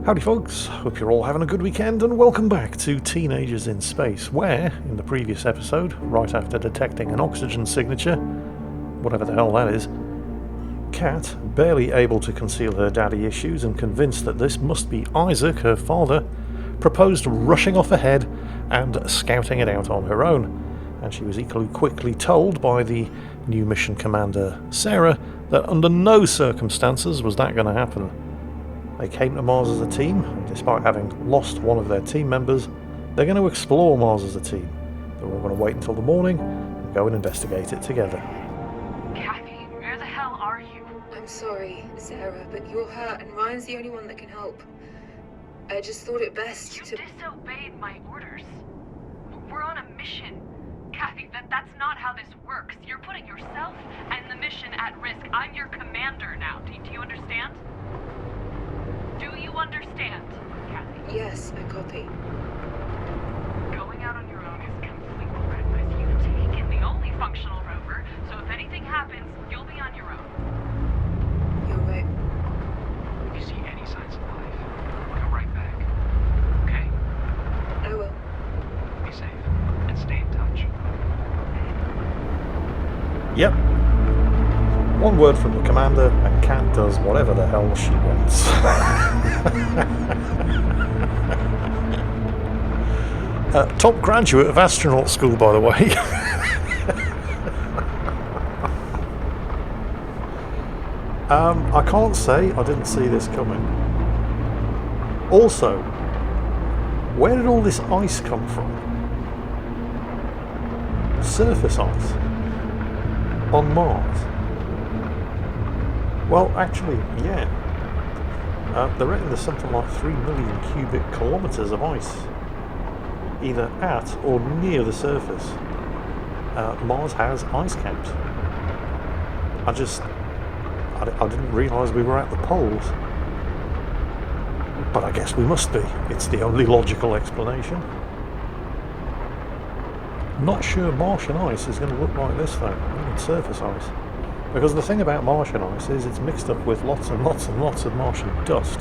Howdy folks, hope you're all having a good weekend and welcome back to Teenagers in Space, where, in the previous episode, right after detecting an oxygen signature, whatever the hell that is, Kat, barely able to conceal her daddy issues and convinced that this must be Isaac, her father, proposed rushing off ahead and scouting it out on her own, and she was equally quickly told by the new mission commander, Sarah, that under no circumstances was that going to happen. They came to Mars as a team, and despite having lost one of their team members, they're going to explore Mars as a team. They're all going to wait until the morning and go and investigate it together. Kathy, where the hell are you? I'm sorry, Sarah, but you're hurt and Ryan's the only one that can help. I just thought it best You to... disobeyed my orders. We're on a mission. Kathy, that's not how this works. You're putting yourself and the mission at risk. I'm your commander now. Do you understand? Do you understand, Kathy? Yes, I copy. Going out on your own is completely reckless. You've taken the only functional rover, so if anything happens, you'll be on your own. You're right. If you see any signs of life, come right back. Okay? I will. Be safe and stay in touch. Yep. One word from the commander, and Kat does whatever the hell she wants. Top graduate of astronaut school, by the way. I can't say I didn't see this coming. Also, where did all this ice come from? Surface ice on Mars. Well, actually, yeah. They reckon there's something like 3 million cubic kilometres of ice, either at or near the surface. Mars has ice caps. I didn't realise we were at the poles. But I guess we must be. It's the only logical explanation. Not sure Martian ice is going to look like this though, even surface ice. Because the thing about Martian ice is it's mixed up with lots and lots and lots of Martian dust.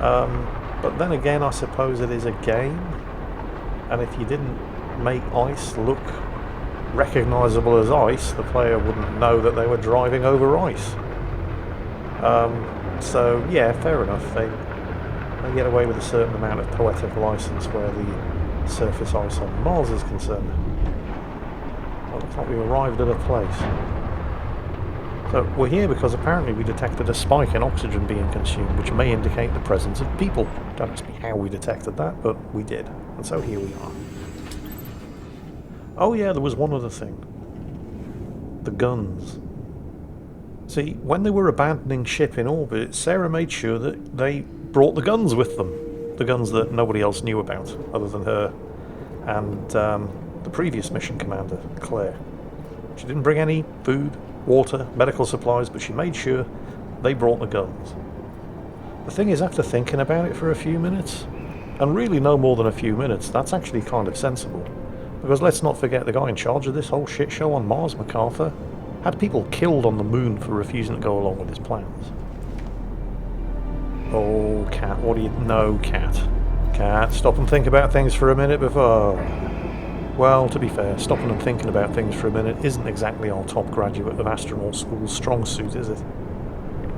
But then again, I suppose it is a game, and if you didn't make ice look recognisable as ice, the player wouldn't know that they were driving over ice. So yeah, fair enough. They get away with a certain amount of poetic licence where the surface ice on Mars is concerned. Well, looks like we arrived at a place. So we're here because apparently we detected a spike in oxygen being consumed, which may indicate the presence of people. Don't ask me how we detected that, but we did. And so here we are. Oh yeah, there was one other thing. The guns. See, when they were abandoning ship in orbit, Sarah made sure that they brought the guns with them. The guns that nobody else knew about, other than her and the previous mission commander, Claire. She didn't bring any food, water, medical supplies, but she made sure they brought the guns. The thing is, after thinking about it for a few minutes, and really no more than a few minutes, that's actually kind of sensible. Because let's not forget the guy in charge of this whole shit show on Mars, MacArthur, had people killed on the moon for refusing to go along with his plans. Oh, Kat, what do you... No, Kat. Kat, stop and think about things for a minute before... Well, to be fair, stopping and thinking about things for a minute isn't exactly our top graduate of astronaut school's strong suit, is it?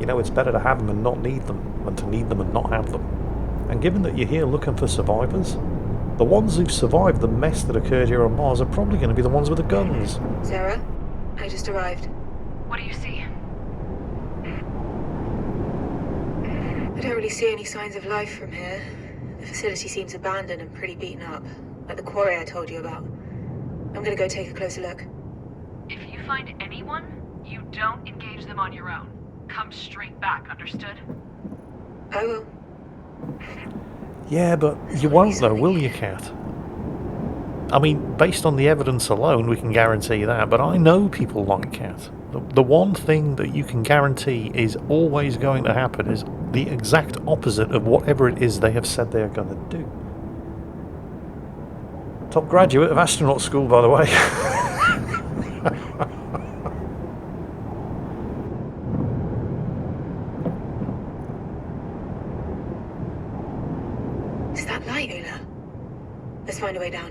You know, it's better to have them and not need them than to need them and not have them. And given that you're here looking for survivors, the ones who've survived the mess that occurred here on Mars are probably going to be the ones with the guns. Sarah, I just arrived. What do you see? I don't really see any signs of life from here. The facility seems abandoned and pretty beaten up, like the quarry I told you about. I'm gonna go take a closer look. If you find anyone, you don't engage them on your own. Come straight back, understood? I will. Yeah, but you won't though, will you, Kat? I mean, based on the evidence alone, we can guarantee that, but I know people like Kat. The one thing that you can guarantee is always going to happen is the exact opposite of whatever it is they have said they are going to do. Top graduate of astronaut school, by the way. light, Ayla. Let's find a way down.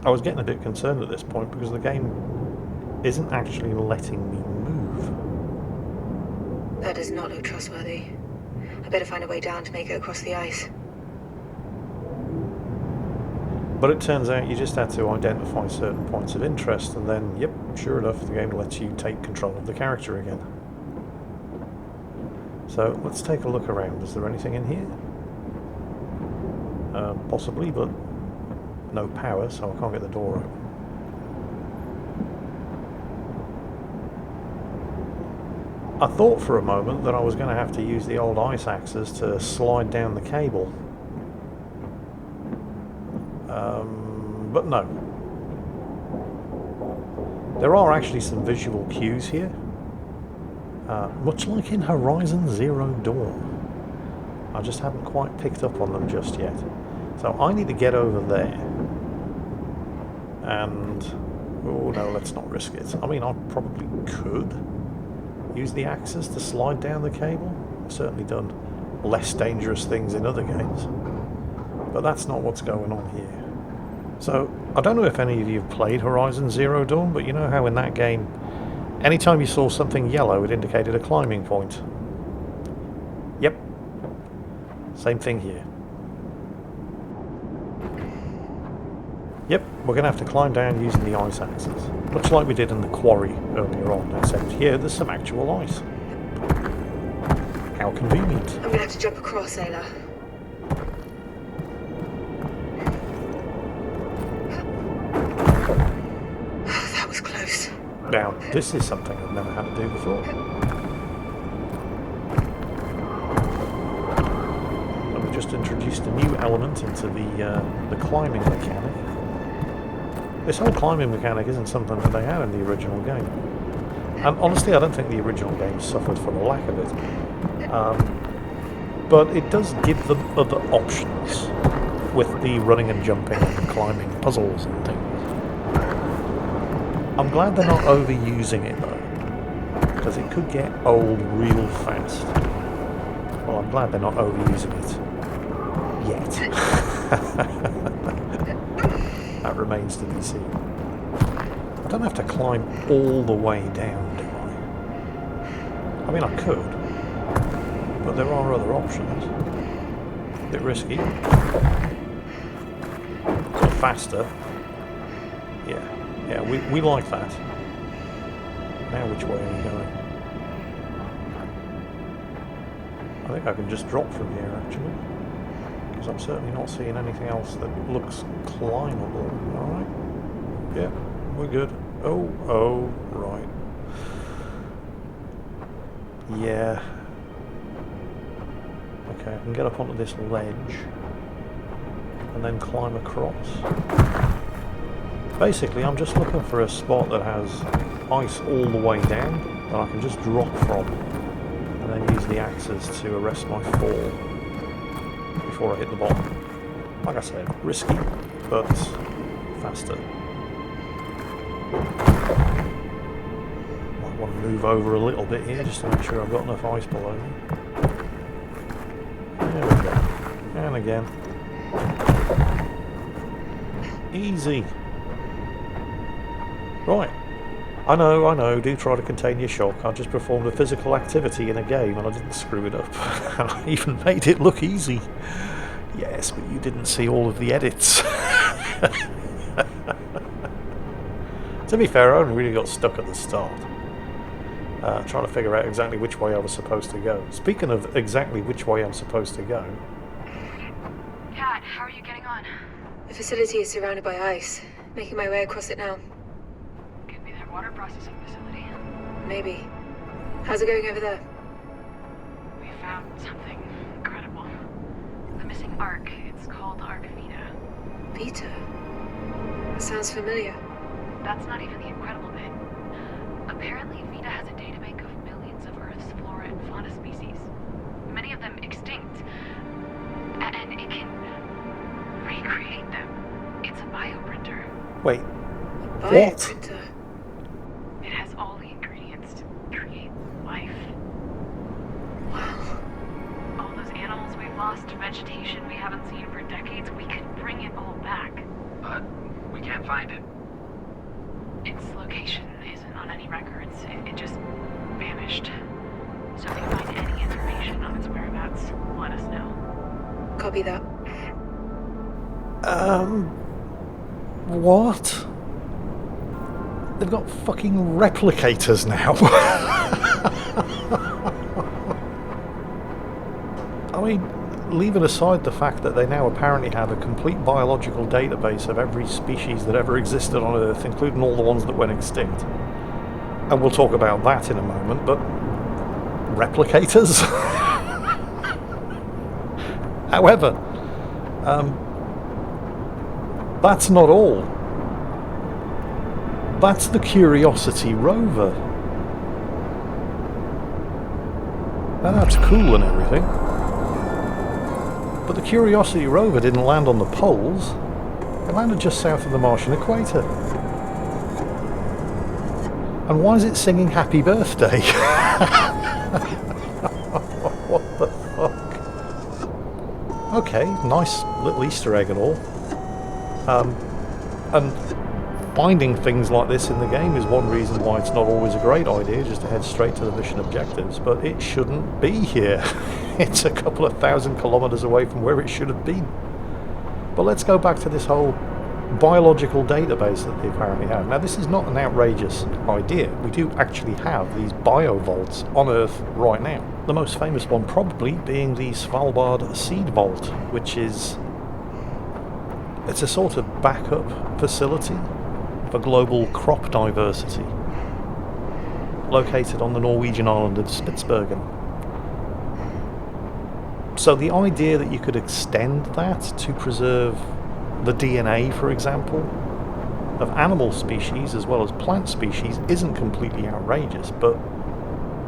I was getting a bit concerned at this point because the game isn't actually letting me move. That does not look trustworthy. I better find a way down to make it across the ice. But it turns out you just had to identify certain points of interest, and then, yep, sure enough, the game lets you take control of the character again. So let's take a look around. Is there anything in here? Possibly, but no power, so I can't get the door open. I thought for a moment that I was going to have to use the old ice axes to slide down the cable. But no. There are actually some visual cues here. Much like in Horizon Zero Dawn. I just haven't quite picked up on them just yet. So I need to get over there. And... oh no, let's not risk it. I mean, I probably could use the axes to slide down the cable. I've certainly done less dangerous things in other games. But that's not what's going on here. So, I don't know if any of you have played Horizon Zero Dawn, but you know how in that game, anytime you saw something yellow, it indicated a climbing point. Yep. Same thing here. Yep, we're going to have to climb down using the ice axes. Much like we did in the quarry earlier on, except here there's some actual ice. How convenient. I'm gonna have to jump across, Ayla. That was close. Now, this is something I've never had to do before. And we've just introduced a new element into the climbing mechanic. This whole climbing mechanic isn't something that they had in the original game. And honestly, I don't think the original game suffered for the lack of it. But it does give them other options with the running and jumping and climbing puzzles and things. I'm glad they're not overusing it though, because it could get old real fast. Well, I'm glad they're not overusing it yet. That remains to be seen. I don't have to climb all the way down, do I? I mean, I could, but there are other options. A bit risky. But faster. Yeah, we like that. Now which way are we going? I think I can just drop from here, actually. Because I'm certainly not seeing anything else that looks climbable. Alright. Yeah, we're good. Oh, right. Yeah. Okay, I can get up onto this ledge and then climb across. Basically, I'm just looking for a spot that has ice all the way down that I can just drop from and then use the axes to arrest my fall before I hit the bottom. Like I said, risky, but faster. Might want to move over a little bit here just to make sure I've got enough ice below me. There we go. And again. Easy. Right. I know, do try to contain your shock. I just performed a physical activity in a game and I didn't screw it up. And I even made it look easy. Yes, but you didn't see all of the edits. To be fair, I only really got stuck at the start. Trying to figure out exactly which way I was supposed to go. Speaking of exactly which way I'm supposed to go... Kat, how are you getting on? The facility is surrounded by ice. Making my way across it now. Could be their water processing facility. Maybe. How's it going over there? We found something incredible. The missing Ark. It's called Ark Vita. Vita? That sounds familiar. That's not even the incredible bit. Apparently, Vita has a databank of millions of Earth's flora and fauna species. Many of them extinct. And it can recreate them. It's a bioprinter. Wait. Bioprinter? It has all the ingredients to create life. Wow. All those animals we've lost vegetation we haven't seen for decades, we could bring it all back. But we can't find it. Its location isn't on any records. It just vanished. So if you find any information on its whereabouts, let us know. Copy that. What? They've got fucking replicators now. I mean, leaving aside the fact that they now apparently have a complete biological database of every species that ever existed on Earth, including all the ones that went extinct. And we'll talk about that in a moment, but replicators? However, that's not all. That's the Curiosity rover. Now that's cool and everything. But the Curiosity rover didn't land on the poles. It landed just south of the Martian equator. And why is it singing Happy Birthday? What the fuck? Okay, nice little Easter egg and all. And finding things like this in the game is one reason why it's not always a great idea just to head straight to the mission objectives, but it shouldn't be here. It's a couple of thousand kilometers away from where it should have been. But let's go back to this whole biological database that they apparently have. Now, this is not an outrageous idea. We do actually have these biovaults on Earth right now. The most famous one probably being the Svalbard Seed Vault, which is... it's a sort of backup facility for global crop diversity, located on the Norwegian island of Spitsbergen. So the idea that you could extend that to preserve the DNA, for example, of animal species as well as plant species isn't completely outrageous, but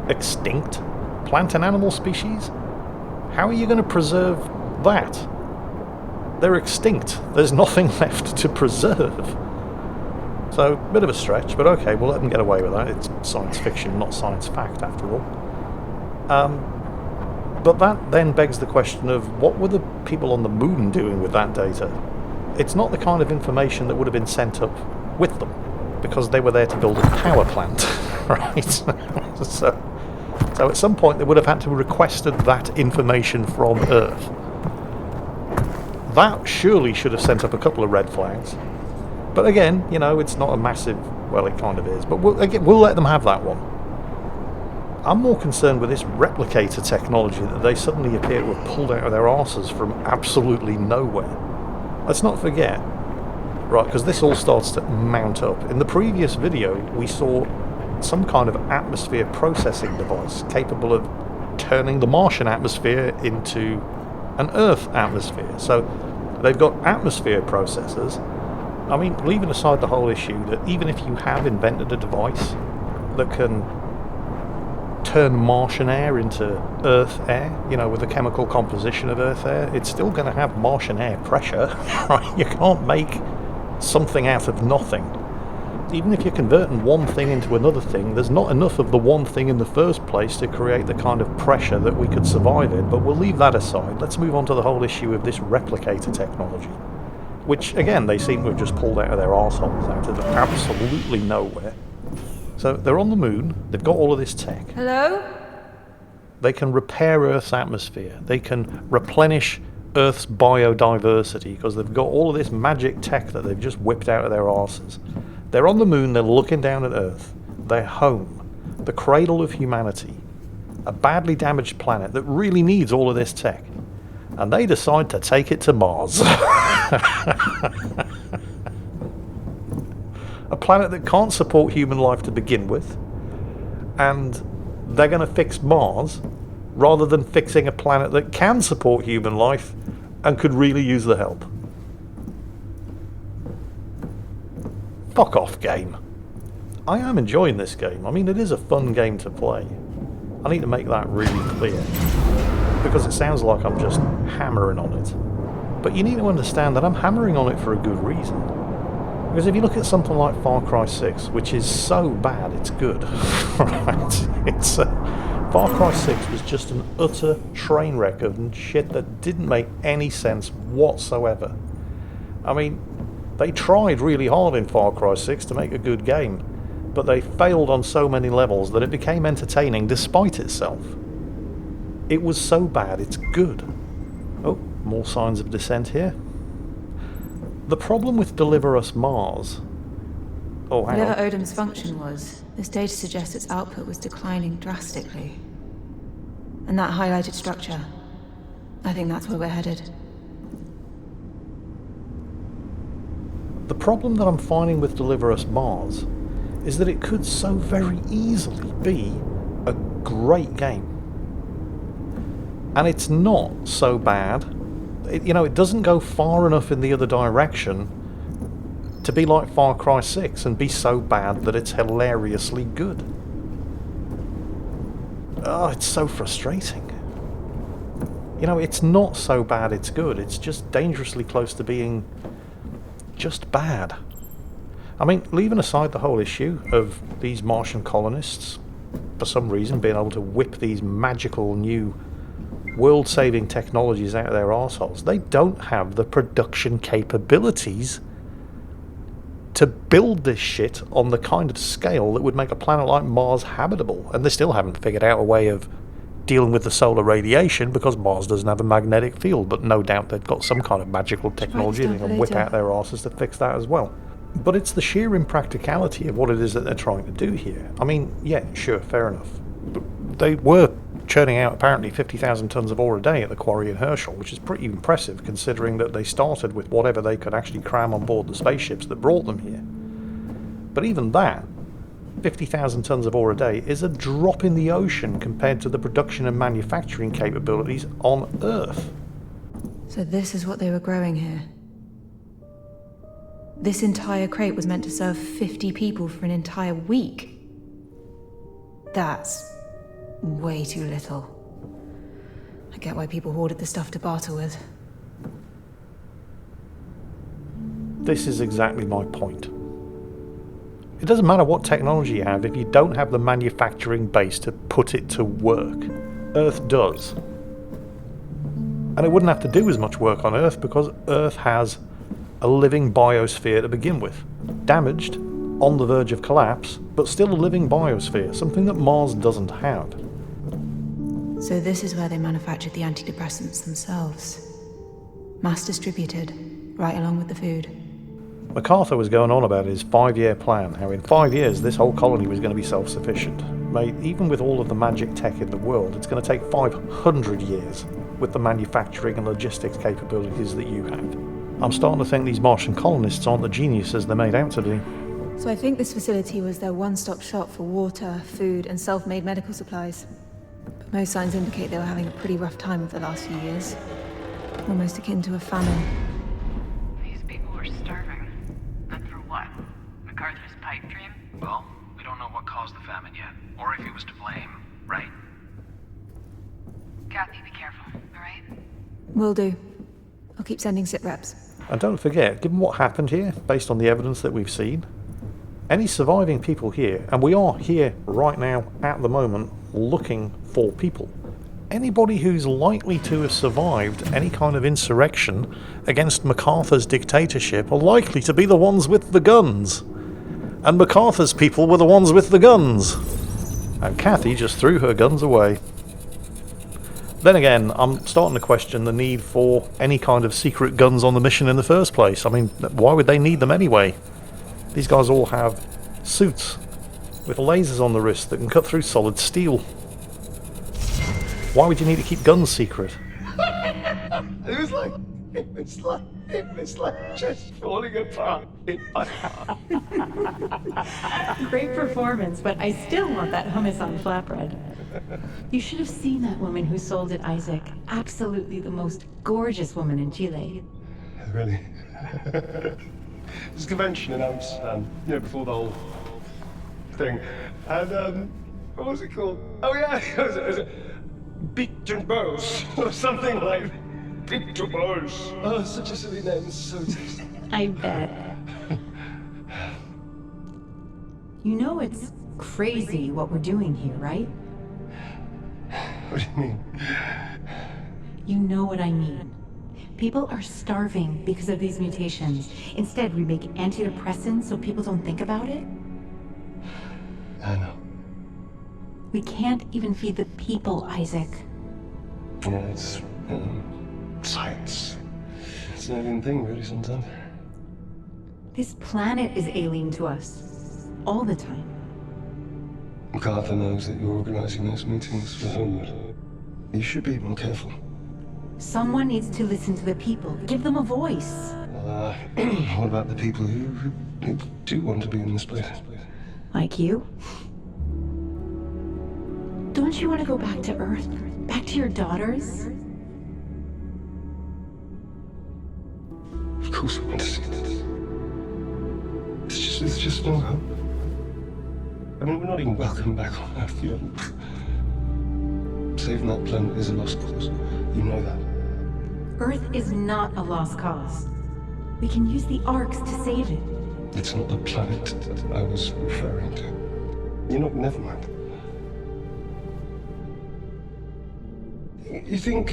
extinct plant and animal species? How are you going to preserve that? They're extinct. There's nothing left to preserve. So, bit of a stretch, but okay, we'll let them get away with that. It's science fiction, not science fact, after all. But that then begs the question of, what were the people on the moon doing with that data? It's not the kind of information that would have been sent up with them, because they were there to build a power plant, right? So at some point they would have had to have requested that information from Earth. That surely should have sent up a couple of red flags. But again, you know, it's not a massive... well, it kind of is. But we'll let them have that one. I'm more concerned with this replicator technology that they suddenly appear to have pulled out of their arses from absolutely nowhere. Let's not forget, right, because this all starts to mount up. In the previous video, we saw some kind of atmosphere processing device capable of turning the Martian atmosphere into an Earth atmosphere. So they've got atmosphere processors. I mean, leaving aside the whole issue that even if you have invented a device that can turn Martian air into Earth air, you know, with the chemical composition of Earth air, it's still going to have Martian air pressure, right? You can't make something out of nothing. Even if you're converting one thing into another thing, there's not enough of the one thing in the first place to create the kind of pressure that we could survive in, but we'll leave that aside. Let's move on to the whole issue of this replicator technology, which, again, they seem to have just pulled out of their arseholes, out of absolutely nowhere. So they're on the moon, they've got all of this tech. Hello? They can repair Earth's atmosphere, they can replenish Earth's biodiversity, because they've got all of this magic tech that they've just whipped out of their arses. They're on the moon, they're looking down at Earth, their home, the cradle of humanity, a badly damaged planet that really needs all of this tech. And they decide to take it to Mars. A planet that can't support human life to begin with, and they're going to fix Mars rather than fixing a planet that can support human life and could really use the help. Fuck off, game. I am enjoying this game. I mean, it is a fun game to play. I need to make that really clear, because it sounds like I'm just hammering on it. But you need to understand that I'm hammering on it for a good reason. Because if you look at something like Far Cry 6, which is so bad it's good, right? Far Cry 6 was just an utter train wreck of shit that didn't make any sense whatsoever. I mean, they tried really hard in Far Cry 6 to make a good game, but they failed on so many levels that it became entertaining despite itself. It was so bad it's good. Oh, more signs of dissent here. The problem with Deliver Us Mars... Oh, hang Whatever on. Odom's function was, this data suggests its output was declining drastically. And that highlighted structure, I think that's where we're headed. The problem that I'm finding with Deliver Us Mars is that it could so very easily be a great game. And it's not so bad. It doesn't go far enough in the other direction to be like Far Cry 6 and be so bad that it's hilariously good. Oh, it's so frustrating. It's not so bad it's good. It's just dangerously close to being just bad. I mean, leaving aside the whole issue of these Martian colonists, for some reason, being able to whip these magical new world-saving technologies out of their arseholes, they don't have the production capabilities to build this shit on the kind of scale that would make a planet like Mars habitable. And they still haven't figured out a way of dealing with the solar radiation because Mars doesn't have a magnetic field, but no doubt they've got some kind of magical technology they can whip out their arses to fix that as well. But it's the sheer impracticality of what it is that they're trying to do here. I mean, yeah, sure, fair enough. But they were churning out apparently 50,000 tons of ore a day at the quarry in Herschel, which is pretty impressive considering that they started with whatever they could actually cram on board the spaceships that brought them here. But even that, 50,000 tons of ore a day, is a drop in the ocean compared to the production and manufacturing capabilities on Earth. So this is what they were growing here. This entire crate was meant to serve 50 people for an entire week. That's way too little. I get why people hoarded the stuff to barter with. This is exactly my point. It doesn't matter what technology you have if you don't have the manufacturing base to put it to work. Earth does. And it wouldn't have to do as much work on Earth because Earth has a living biosphere to begin with. Damaged, on the verge of collapse, but still a living biosphere, something that Mars doesn't have. So this is where they manufactured the antidepressants themselves. Mass distributed, right along with the food. MacArthur was going on about his 5-year plan, how in 5 years this whole colony was going to be self-sufficient. Mate, even with all of the magic tech in the world, it's going to take 500 years with the manufacturing and logistics capabilities that you have. I'm starting to think these Martian colonists aren't the geniuses they're made out to be. So I think this facility was their one-stop shop for water, food, and self-made medical supplies. But most signs indicate they were having a pretty rough time of the last few years. Almost akin to a famine. These people were starving. And for what? MacArthur's pipe dream? Well, we don't know what caused the famine yet, or if he was to blame, right? Kathy, be careful, alright? Will do. I'll keep sending sit reps. And don't forget, given what happened here, based on the evidence that we've seen, any surviving people here, and we are here right now at the moment looking for people, anybody who's likely to have survived any kind of insurrection against MacArthur's dictatorship are likely to be the ones with the guns. And MacArthur's people were the ones with the guns. And Kathy just threw her guns away. Then again, I'm starting to question the need for any kind of secret guns on the mission in the first place. I mean, why would they need them anyway? These guys all have suits with lasers on the wrist that can cut through solid steel. Why would you need to keep guns secret? It was like just falling apart in my heart. Great performance, but I still want that hummus on flatbread. You should have seen that woman who sold it, Isaac. Absolutely the most gorgeous woman in Chile. Really? This convention in Amsterdam, before the whole thing. And, what was it called? Oh yeah, it was Beat and Bows, or something like Beat to Bows. Oh, such a silly name, it's so tasty. I bet. You know it's crazy what we're doing here, right? What do you mean? You know what I mean. People are starving because of these mutations. Instead, we make antidepressants so people don't think about it. I know. We can't even feed the people, Isaac. Yeah, it's science. It's an alien thing, really, sometimes. This planet is alien to us. All the time. MacArthur knows that you're organizing those meetings for Homewood. You should be more careful. Someone needs to listen to the people. Give them a voice. What about the people who do want to be in this place? Like you? Don't you want to go back to Earth? Back to your daughters? Of course we want to see this. It's just no hope. I mean, we're not even welcome back on Earth, you know. Saving that planet is a lost cause. You know that. Earth is not a lost cause. We can use the arcs to save it. It's not the planet that I was referring to. You know, never mind. You think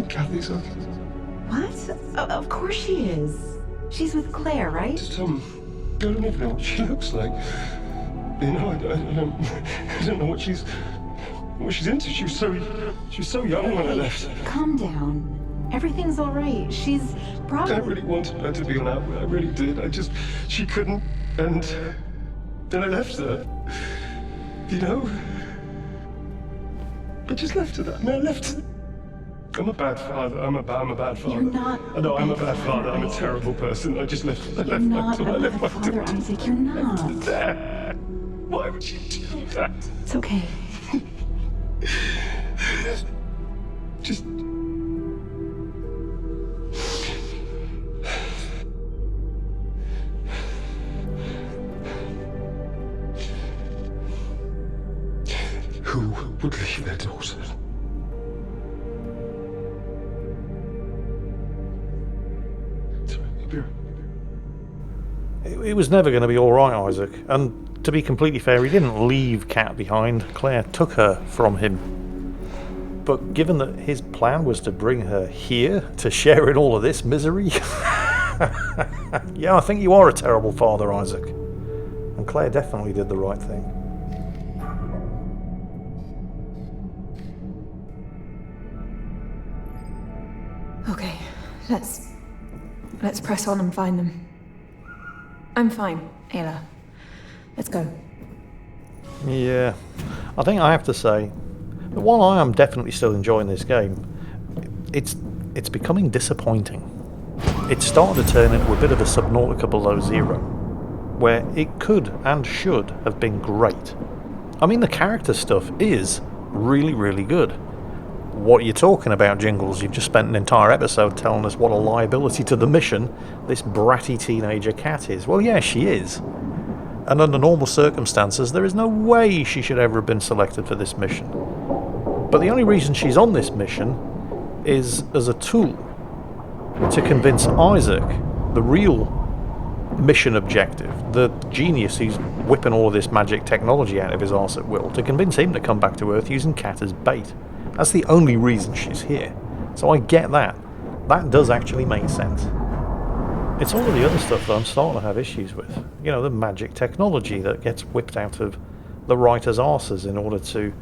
Kathy's okay? What? Of course she is. She's with Claire, right? Just, I don't even know what she looks like. You know, I don't know what she's into. She was so young when I left. Calm down. Everything's all right. She's probably... I really wanted her to be on Outward. I really did. She couldn't, and then I left her. You know? I just left her that. I mean, I left her. I'm a bad father. I'm a bad father. You're not. I know I'm a bad father. I'm a terrible person. I just left. I You're left not a I left my bad father, Isaac. You're not. There. Why would you do that? It's okay. Just. Who would leave their daughters? It was never going to be alright, Isaac. And to be completely fair, he didn't leave Kat behind. Claire took her from him. But given that his plan was to bring her here to share in all of this misery... yeah, I think you are a terrible father, Isaac. And Claire definitely did the right thing. Okay, let's press on and find them. I'm fine, Ayla. Let's go. Yeah, I think I have to say that while I am definitely still enjoying this game, it's becoming disappointing. It's starting to turn into a bit of a Subnautica below zero, where it could and should have been great. I mean, the character stuff is really, really good. What are you talking about, Jingles? You've just spent an entire episode telling us what a liability to the mission this bratty teenager Kat is. Well, yeah, she is. And under normal circumstances, there is no way she should ever have been selected for this mission. But the only reason she's on this mission is as a tool to convince Isaac, the real mission objective, the genius who's whipping all of this magic technology out of his arse at will, to convince him to come back to Earth using Kat as bait. That's the only reason she's here. So I get that. That does actually make sense. It's all of the other stuff that I'm starting to have issues with. You know, the magic technology that gets whipped out of the writer's arses in order to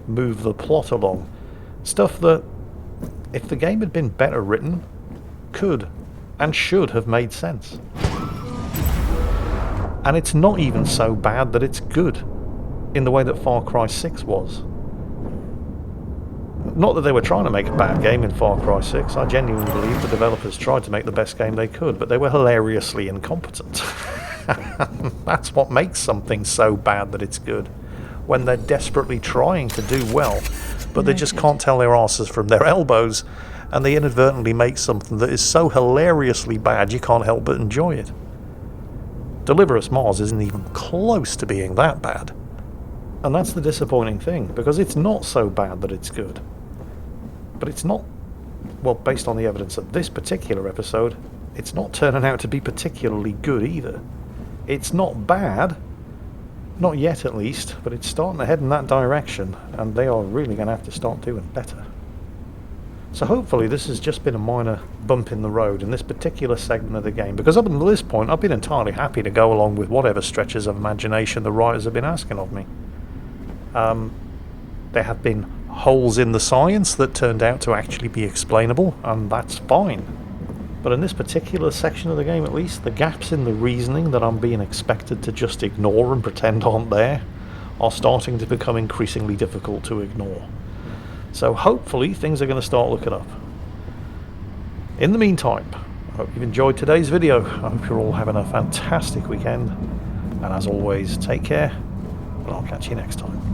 move the plot along. Stuff that, if the game had been better written, could and should have made sense. And it's not even so bad that it's good, in the way that Far Cry 6 was. Not that they were trying to make a bad game in Far Cry 6. I genuinely believe the developers tried to make the best game they could, but they were hilariously incompetent. That's what makes something so bad that it's good. When they're desperately trying to do well, but they just can't tell their asses from their elbows, and they inadvertently make something that is so hilariously bad you can't help but enjoy it. Deliver Us Mars isn't even close to being that bad. And that's the disappointing thing, because it's not so bad that it's good. But it's not, well, based on the evidence of this particular episode, it's not turning out to be particularly good either. It's not bad, Not yet, at least, but it's starting to head in that direction, and they are really going to have to start doing better. So hopefully this has just been a minor bump in the road in this particular segment of the game, because up until this point I've been entirely happy to go along with whatever stretches of imagination the writers have been asking of me. There have been holes in the science that turned out to actually be explainable, and that's fine. But in this particular section of the game, at least, the gaps in the reasoning that I'm being expected to just ignore and pretend aren't there are starting to become increasingly difficult to ignore. So hopefully things are going to start looking up. In the meantime, I hope you've enjoyed today's video. I hope you're all having a fantastic weekend. And as always, take care, and I'll catch you next time.